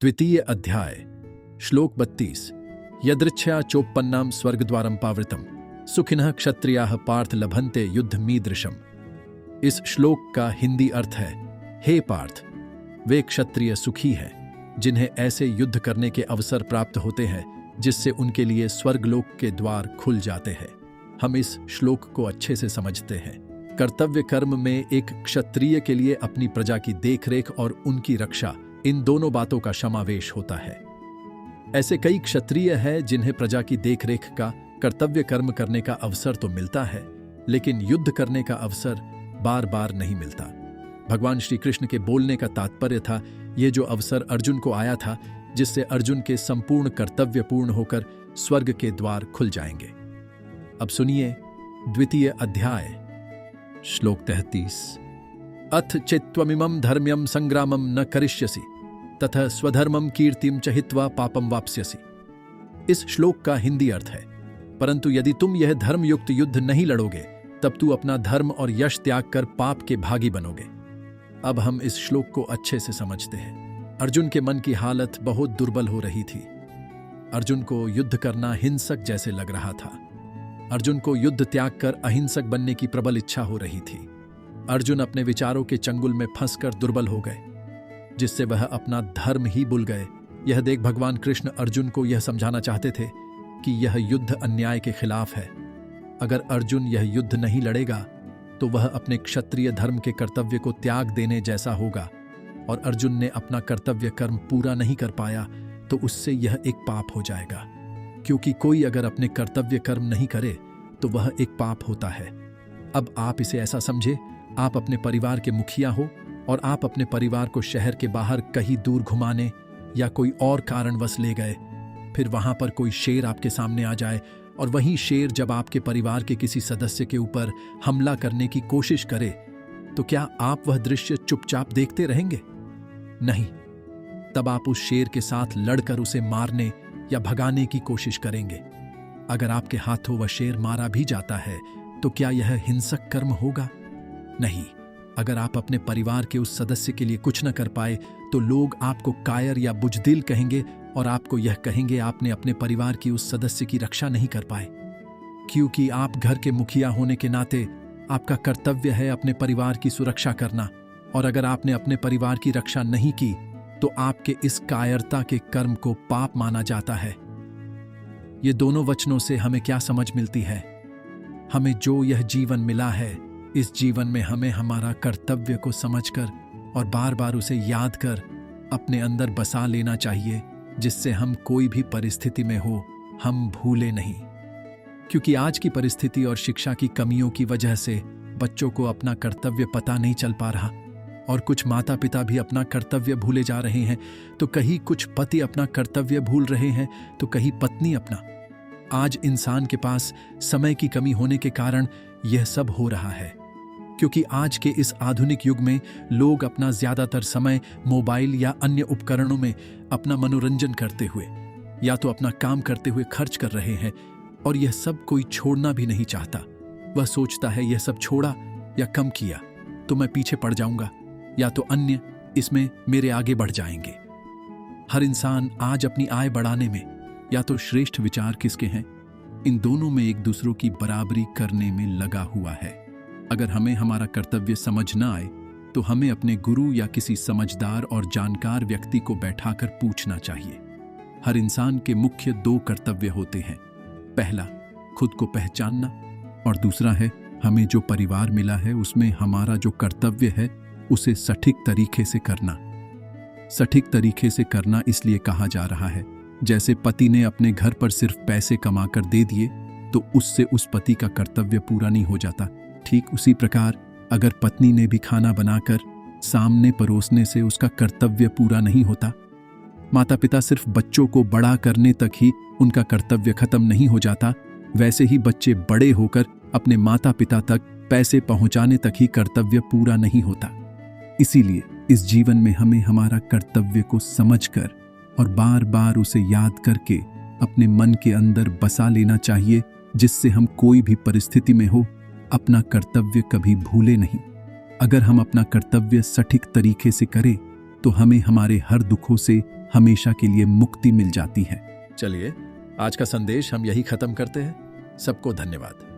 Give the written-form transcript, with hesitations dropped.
द्वितीय अध्याय श्लोक 32। यदृच्छया चोपन्नाम स्वर्गद्वारम पावृतम सुखिनः क्षत्रियाः पार्थ लभन्ते युद्ध मीदृशम। इस श्लोक का हिंदी अर्थ है, हे पार्थ, वे क्षत्रिय सुखी हैं जिन्हें ऐसे युद्ध करने के अवसर प्राप्त होते हैं जिससे उनके लिए स्वर्गलोक के द्वार खुल जाते हैं। हम इस श्लोक को अच्छे से समझते हैं। कर्तव्य कर्म में एक क्षत्रिय के लिए अपनी प्रजा की देखरेख और उनकी रक्षा, इन दोनों बातों का समावेश होता है। ऐसे कई क्षत्रिय हैं जिन्हें प्रजा की देखरेख का कर्तव्य कर्म करने का अवसर तो मिलता है, लेकिन युद्ध करने का अवसर बार बार नहीं मिलता। भगवान श्री कृष्ण के बोलने का तात्पर्य था, यह जो अवसर अर्जुन को आया था, जिससे अर्जुन के संपूर्ण कर्तव्य पूर्ण होकर स्वर्ग के द्वार खुल जाएंगे। अब सुनिए द्वितीय अध्याय श्लोक 33। अथ चित्त्वमिमं धर्म्यं संग्रामं न करिष्यसि तथा स्वधर्मं कीर्तिं च हित्वा पापं वाप्स्यसि। इस श्लोक का हिंदी अर्थ है, परंतु यदि तुम यह धर्मयुक्त युद्ध नहीं लड़ोगे तब तू अपना धर्म और यश त्याग कर पाप के भागी बनोगे। अब हम इस श्लोक को अच्छे से समझते हैं। अर्जुन के मन की हालत बहुत दुर्बल हो रही थी। अर्जुन को युद्ध करना हिंसक जैसे लग रहा था। अर्जुन को युद्ध त्याग कर अहिंसक बनने की प्रबल इच्छा हो रही थी। अर्जुन अपने विचारों के चंगुल में फंसकर दुर्बल हो गए, जिससे वह अपना धर्म ही भूल गए। यह देख भगवान कृष्ण अर्जुन को यह समझाना चाहते थे कि यह युद्ध अन्याय के खिलाफ है। अगर अर्जुन यह युद्ध नहीं लड़ेगा तो वह अपने क्षत्रिय धर्म के कर्तव्य को त्याग देने जैसा होगा, और अर्जुन ने अपना कर्तव्य कर्म पूरा नहीं कर पाया तो उससे यह एक पाप हो जाएगा। क्योंकि कोई अगर अपने कर्तव्य कर्म नहीं करे तो वह एक पाप होता है। अब आप इसे ऐसा समझे, आप अपने परिवार के मुखिया हो और आप अपने परिवार को शहर के बाहर कहीं दूर घुमाने या कोई और कारणवश ले गए। फिर वहां पर कोई शेर आपके सामने आ जाए और वही शेर जब आपके परिवार के किसी सदस्य के ऊपर हमला करने की कोशिश करे तो क्या आप वह दृश्य चुपचाप देखते रहेंगे? नहीं, तब आप उस शेर के साथ लड़कर उसे मारने या भगाने की कोशिश करेंगे। अगर आपके हाथों वह शेर मारा भी जाता है तो क्या यह हिंसक कर्म होगा? नहीं। अगर आप अपने परिवार के उस सदस्य के लिए कुछ न कर पाए तो लोग आपको कायर या बुजदिल कहेंगे और आपको यह कहेंगे आपने अपने परिवार की उस सदस्य की रक्षा नहीं कर पाए। क्योंकि आप घर के मुखिया होने के नाते आपका कर्तव्य है अपने परिवार की सुरक्षा करना, और अगर आपने अपने परिवार की रक्षा नहीं की तो आपके इस कायरता के कर्म को पाप माना जाता है। ये दोनों वचनों से हमें क्या समझ मिलती है? हमें जो यह जीवन मिला है, इस जीवन में हमें हमारा कर्तव्य को समझकर और बार बार उसे याद कर अपने अंदर बसा लेना चाहिए, जिससे हम कोई भी परिस्थिति में हो हम भूले नहीं। क्योंकि आज की परिस्थिति और शिक्षा की कमियों की वजह से बच्चों को अपना कर्तव्य पता नहीं चल पा रहा, और कुछ माता पिता भी अपना कर्तव्य भूले जा रहे हैं। तो कहीं कुछ पति अपना कर्तव्य भूल रहे हैं तो कहीं पत्नी अपना। आज इंसान के पास समय की कमी होने के कारण यह सब हो रहा है। क्योंकि आज के इस आधुनिक युग में लोग अपना ज्यादातर समय मोबाइल या अन्य उपकरणों में अपना मनोरंजन करते हुए या तो अपना काम करते हुए खर्च कर रहे हैं, और यह सब कोई छोड़ना भी नहीं चाहता। वह सोचता है यह सब छोड़ा या कम किया तो मैं पीछे पड़ जाऊंगा, या तो अन्य इसमें मेरे आगे बढ़ जाएंगे। हर इंसान आज अपनी आय बढ़ाने में या तो श्रेष्ठ विचार किसके हैं, इन दोनों में एक दूसरों की बराबरी करने में लगा हुआ है। अगर हमें हमारा कर्तव्य समझ न आए तो हमें अपने गुरु या किसी समझदार और जानकार व्यक्ति को बैठाकर पूछना चाहिए। हर इंसान के मुख्य दो कर्तव्य होते हैं। पहला, खुद को पहचानना, और दूसरा है हमें जो परिवार मिला है उसमें हमारा जो कर्तव्य है उसे सटीक तरीके से करना। सटीक तरीके से करना इसलिए कहा जा रहा है जैसे पति ने अपने घर पर सिर्फ पैसे कमाकर दे दिए तो उससे उस पति का कर्तव्य पूरा नहीं हो जाता। ठीक उसी प्रकार अगर पत्नी ने भी खाना बनाकर सामने परोसने से उसका कर्तव्य पूरा नहीं होता। माता पिता सिर्फ बच्चों को बड़ा करने तक ही उनका कर्तव्य खत्म नहीं हो जाता, वैसे ही बच्चे बड़े होकर अपने माता पिता तक पैसे पहुंचाने तक ही कर्तव्य पूरा नहीं होता। इसीलिए इस जीवन में हमें हमारा कर्तव्य को समझकर और बार बार उसे याद करके अपने मन के अंदर बसा लेना चाहिए, जिससे हम कोई भी परिस्थिति में हो अपना कर्तव्य कभी भूले नहीं। अगर हम अपना कर्तव्य सटीक तरीके से करें तो हमें हमारे हर दुखों से, हमेशा के लिए मुक्ति मिल जाती है। चलिए, आज का संदेश हम यही खत्म करते हैं। सबको धन्यवाद।